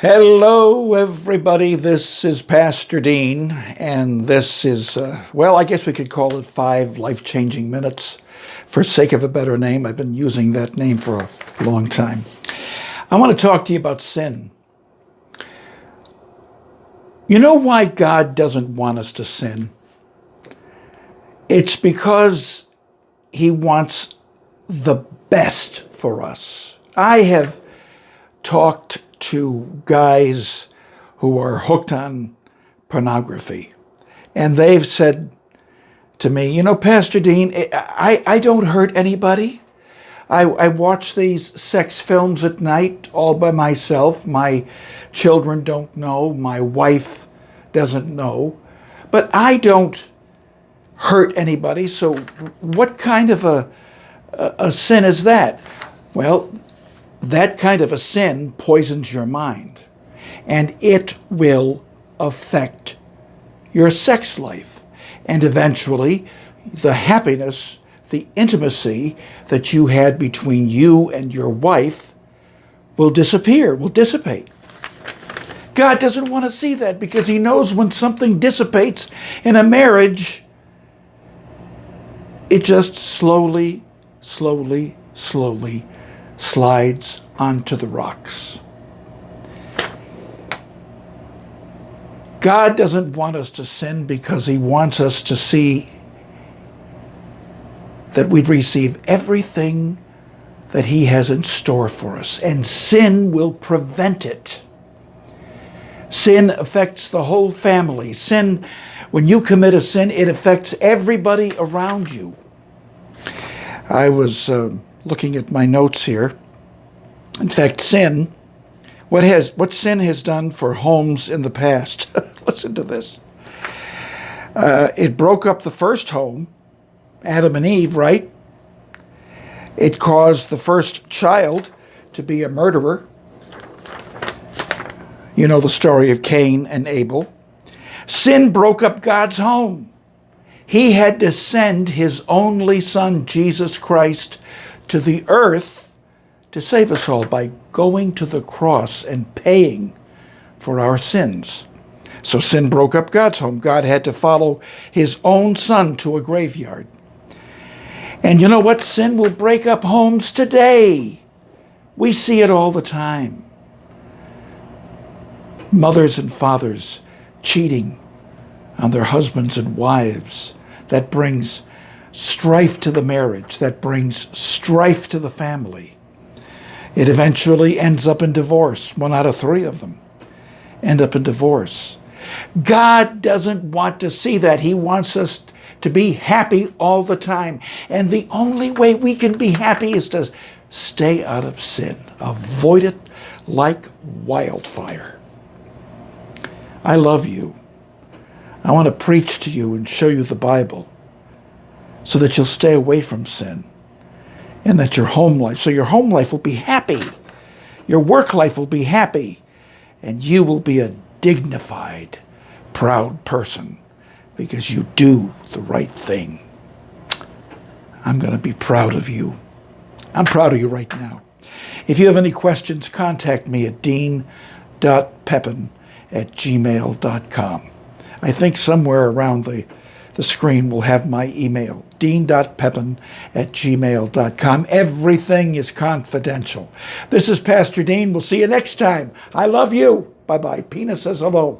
Hello, everybody. This is Pastor Dean, and this is, I guess we could call it 5 life-changing minutes for sake of a better name. I've been using that name for a long time. I want to talk to you about sin. You know why God doesn't want us to sin? It's because He wants the best for us. I have talked to guys who are hooked on pornography, and they've said to me, you know, Pastor Dean, I don't hurt anybody. I watch these sex films at night all by myself. My children don't know. My wife doesn't know. But I don't hurt anybody. So what kind of a sin is that? Well, that kind of a sin poisons your mind, and it will affect your sex life, and eventually the happiness, the intimacy that you had between you and your wife will disappear, will dissipate. God doesn't want to see that, because He knows when something dissipates in a marriage, it just slowly slides onto the rocks. God doesn't want us to sin because He wants us to see that we'd receive everything that He has in store for us, and sin will prevent it. Sin affects the whole family. Sin, when you commit a sin, it affects everybody around you. I was looking at my notes here. In fact, sin, what sin has done for homes in the past. Listen to this. It broke up the first home, Adam and Eve, right? It caused the first child to be a murderer. You know the story of Cain and Abel. Sin broke up God's home. He had to send His only Son, Jesus Christ, to the earth to save us all by going to the cross and paying for our sins. So sin broke up God's home. God had to follow His own Son to a graveyard. And you know what? Sin will break up homes today. We see it all the time. Mothers and fathers cheating on their husbands and wives. That brings strife to the marriage. That brings strife to the family. It eventually ends up in divorce. 1 out of 3 of them end up in divorce. God doesn't want to see that. He wants us to be happy all the time. And the only way we can be happy is to stay out of sin. Avoid it like wildfire. I love you. I want to preach to you and show you the Bible so that you'll stay away from sin, and that your home life will be happy. Your work life will be happy, and you will be a dignified, proud person because you do the right thing. I'm going to be proud of you. I'm proud of you right now. If you have any questions, contact me at dean.pepin@gmail.com. I think somewhere around the screen will have my email, dean.pepin@gmail.com. Everything is confidential. This is Pastor Dean. We'll see you next time. I love you. Bye-bye. Pina says hello.